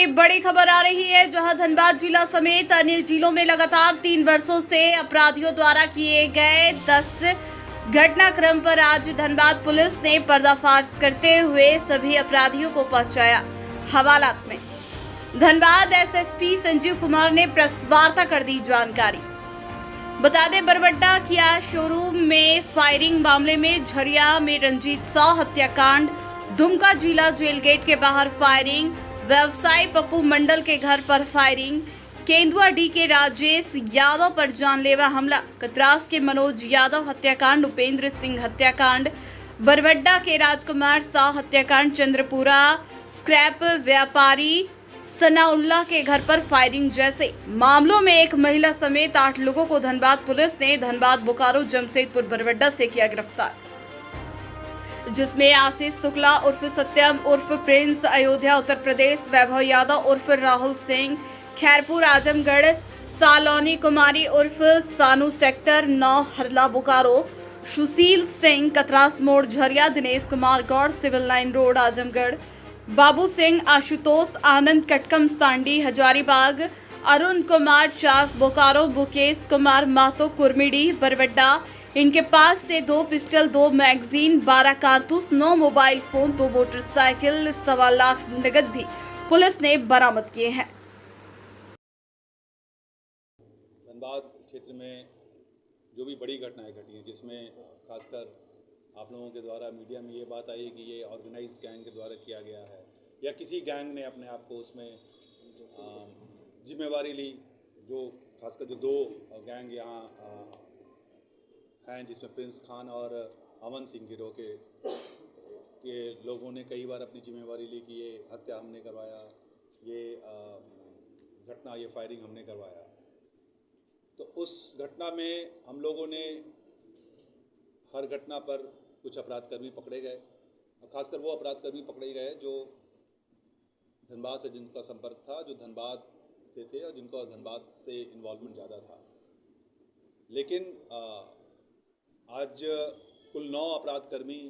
से बड़ी खबर आ रही है, जहां धनबाद जिला समेत अन्य जिलों में लगातार 3 वर्षों से अपराधियों द्वारा किए गए 10 घटनाक्रम पर आज धनबाद पुलिस ने पर्दाफाश करते हुए सभी अपराधियों को पहुंचाया हवालात में। धनबाद एसएसपी संजीव कुमार ने प्रेस वार्ता कर दी जानकारी। बता दें, बरबट्टा किया शोरूम में फायरिंग मामले में झरिया में रंजीत साव हत्याकांड, दुमका जिला जेल गेट के बाहर फायरिंग, व्यवसायी पप्पू मंडल के घर पर फायरिंग, केंदुआ डी के राजेश यादव पर जानलेवा हमला, कतरास के मनोज यादव हत्याकांड, उपेंद्र सिंह हत्याकांड, बरबट्टा के राजकुमार साव हत्याकांड, चंद्रपुरा स्क्रैप व्यापारी सनाउल्लाह के घर पर फायरिंग जैसे मामलों में एक महिला समेत 8 लोगों को धनबाद पुलिस ने धनबाद, बोकारो, जमशेदपुर, बरबट्टा से किया गिरफ्तार, जिसमें आशीष शुक्ला उर्फ सत्यम उर्फ प्रिंस अयोध्या उत्तर प्रदेश, वैभव यादव उर्फ राहुल सिंह खैरपुर आजमगढ़, सालोनी कुमारी उर्फ सानू सेक्टर 9 हरला बोकारो, सुशील Singh Katras More Jharia, Dinesh Kumar Gaur civil line road Azamgarh, Babu Singh Ashutosh Anand Katkam Sandi Hazaribagh, Arun Kumar Chas Bokaro, Mukesh Kumar Mahto Kurmidih Barbatta. इनके पास से 2 पिस्टल, 2 मैगजीन, 12 कारतूस, 9 मोबाइल फोन, 2 मोटरसाइकिल, 1.25 लाख नगद भी पुलिस ने बरामद किए हैं। धनबाद क्षेत्र में जो भी बड़ी घटनाएं घटी हैं, जिसमें खासकर आप लोगों के द्वारा मीडिया में ये बात आई कि ये ऑर्गेनाइज गैंग के द्वारा किया गया है या किसी गैंग ने अपने आप को उसमें जिम्मेवारी ली, जो खासकर जो 2 गैंग यहाँ हैं, जिसमें प्रिंस खान और अमन सिंह गिरोह के लोगों ने कई बार अपनी जिम्मेवारी ली कि ये हत्या हमने करवाया, ये घटना, ये फायरिंग हमने करवाया। तो उस घटना में हम लोगों ने हर घटना पर कुछ अपराधकर्मी पकड़े गए, और खासकर वो अपराधकर्मी पकड़े गए जो धनबाद से जिनका संपर्क था, जो धनबाद से थे और जिनका धनबाद से इन्वॉल्वमेंट ज़्यादा था। लेकिन आज कुल 9 अपराधकर्मी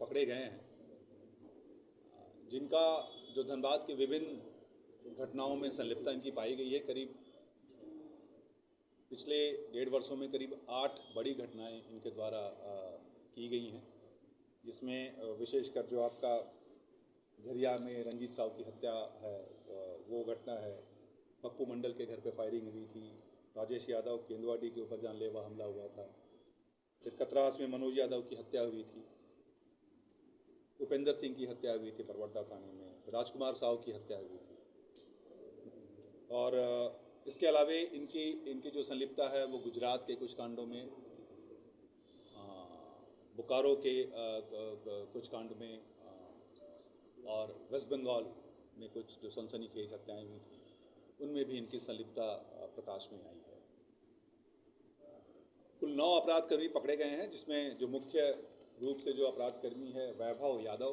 पकड़े गए हैं, जिनका जो धनबाद के विभिन्न घटनाओं में संलिप्तता इनकी पाई गई है। करीब पिछले 1.5 वर्षों में करीब 8 बड़ी घटनाएं इनके द्वारा की गई हैं, जिसमें विशेषकर जो आपका झरिया में रंजीत साव की हत्या है, वो घटना है। पप्पू मंडल के घर पे फायरिंग हुई थी, राजेश यादव केंदुआ डी के ऊपर जानलेवा हमला हुआ था, फिर कतरास में मनोज यादव की हत्या हुई थी, उपेंद्र सिंह की हत्या हुई थी बरबट्टा थाने में, राजकुमार साव की हत्या हुई थी। और इसके अलावा इनकी जो संलिप्तता है वो गुजरात के कुछ कांडों में, बोकारो के कुछ कांड में, और वेस्ट बंगाल में कुछ जो सनसनीखेज हत्याएं हुई थी, उनमें भी इनकी संलिप्तता प्रकाश में आई है। कुल 9 अपराधकर्मी पकड़े गए हैं, जिसमें जो मुख्य रूप से जो अपराधकर्मी है वैभव यादव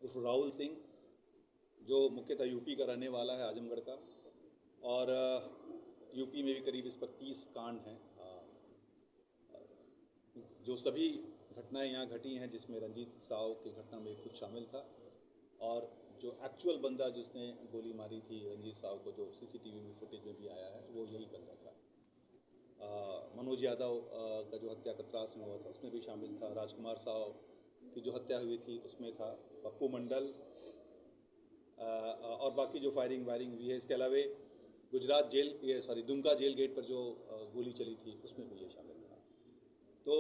उर्फ राहुल सिंह, जो मुख्यतः यूपी का रहने वाला है, आजमगढ़ का, और यूपी में भी करीब इस पर 30 कांड हैं। जो सभी घटनाएं यहाँ घटी हैं, जिसमें रंजीत साव की घटना में खुद शामिल था, और जो एक्चुअल बंदा जिसने गोली मारी थी रंजीत साव को, जो सीसीटीवी में फुटेज में भी आया है, वो यही बंदा था। मनोज यादव का जो हत्या कतरास में हुआ था, उसमें भी शामिल था। राजकुमार साव की जो हत्या हुई थी उसमें था। पप्पू मंडल और बाकी जो फायरिंग वायरिंग हुई है, इसके अलावा गुजरात दुमका जेल गेट पर जो गोली चली थी, उसमें भी ये शामिल था। तो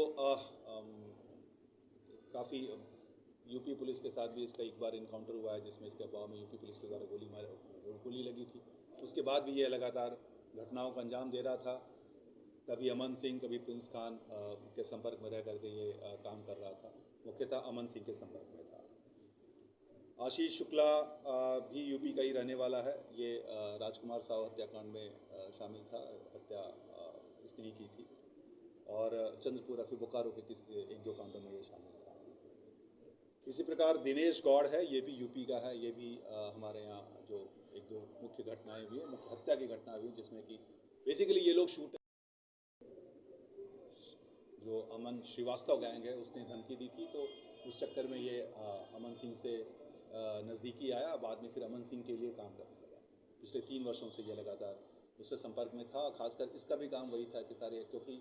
काफ़ी यूपी पुलिस के साथ भी इसका एक बार इनकाउंटर हुआ है, जिसमें इसके अभाव में यूपी पुलिस के द्वारा गोली लगी थी। उसके बाद भी ये लगातार घटनाओं को अंजाम दे रहा था। कभी अमन सिंह, कभी प्रिंस खान के संपर्क में रह करके ये काम कर रहा था। मुख्यतः अमन सिंह के संपर्क में था। आशीष शुक्ला भी यूपी का ही रहने वाला है। ये राजकुमार साव हत्याकांड में शामिल था, हत्या इसने ही की थी, और चंद्रपुरा फिर बोकारो के 1-2 कांडों में ये शामिल था। इसी प्रकार दिनेश गौड़ है, ये भी यूपी का है। ये भी हमारे यहाँ जो 1-2 मुख्य घटनाएं हुई, मुख्य हत्या की घटना हुई, जिसमें कि बेसिकली ये लोग शूटर जो अमन श्रीवास्तव गैंग है, उसने धमकी दी थी, तो उस चक्कर में ये अमन सिंह से नज़दीकी आया, बाद में फिर अमन सिंह के लिए काम करने लगा। पिछले 3 वर्षों से ये लगातार उससे संपर्क में था। खासकर इसका भी काम वही था कि सारे, क्योंकि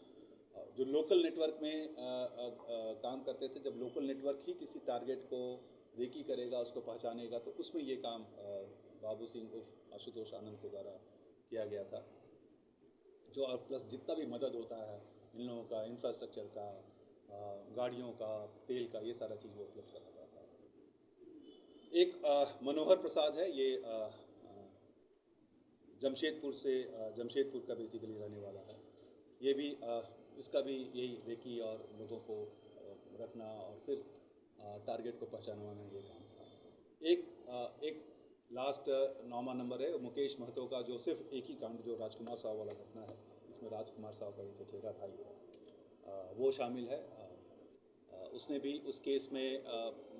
जो लोकल नेटवर्क में काम करते थे, जब लोकल नेटवर्क ही किसी टारगेट को रेकी करेगा, उसको पहचानेगा, तो उसमें ये काम बाबू सिंह उर्फ आशुतोष आनंद के द्वारा किया गया था। जो और प्लस जितना भी मदद होता है इन लोगों का, इंफ्रास्ट्रक्चर का, गाड़ियों का, तेल का, ये सारा चीज़ वो उपलब्ध कराता था। एक मनोहर प्रसाद है, ये जमशेदपुर का बेसिकली रहने वाला है। ये भी इसका भी यही रेकी और लोगों को रखना और फिर टारगेट को पहचानवाना ये काम था। एक लास्ट 9वां नंबर है मुकेश महतो का, जो सिर्फ एक ही कांड, जो राजकुमार साहब वाला घटना है, इसमें राजकुमार साहब का ये चचेरा भाई है, वो शामिल है। उसने भी उस केस में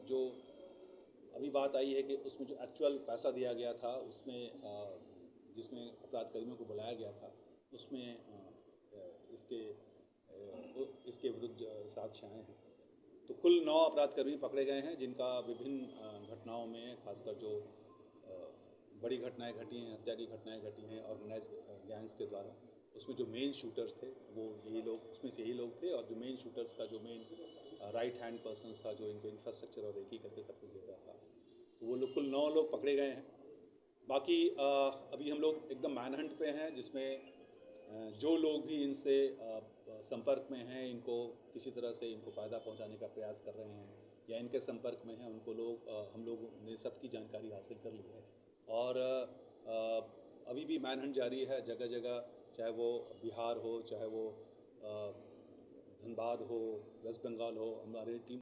जो अभी बात आई है कि उसमें जो एक्चुअल पैसा दिया गया था, उसमें जिसमें अपराध कर्मियों को बुलाया गया था, उसमें इसके विरुद्ध साक्ष्य आए हैं। तो कुल 9 अपराधकर्मी पकड़े गए हैं, जिनका विभिन्न घटनाओं में, खासकर जो बड़ी घटनाएं घटी हैं, हत्या की घटनाएं घटी हैं ऑर्गेनाइज गैंग्स के द्वारा, उसमें जो मेन शूटर्स थे वो यही लोग, उसमें से यही लोग थे। और जो मेन शूटर्स का जो मेन राइट हैंड पर्सन्स था, जो इनको इंफ्रास्ट्रक्चर और रेकी करके सब कुछ देता था, तो वो लोग कुल 9 लोग पकड़े गए हैं। बाकी अभी हम लोग एकदम मैनहंट पे हैं, जिसमें जो लोग भी इनसे संपर्क में हैं, इनको किसी तरह से इनको फ़ायदा पहुंचाने का प्रयास कर रहे हैं या इनके संपर्क में हैं, उनको हम लोगों ने सबकी जानकारी हासिल कर ली है। और अभी भी मैनहंट जारी है जगह जगह, चाहे वो बिहार हो, चाहे वो धनबाद हो, वेस्ट बंगाल हो। हमारी टीम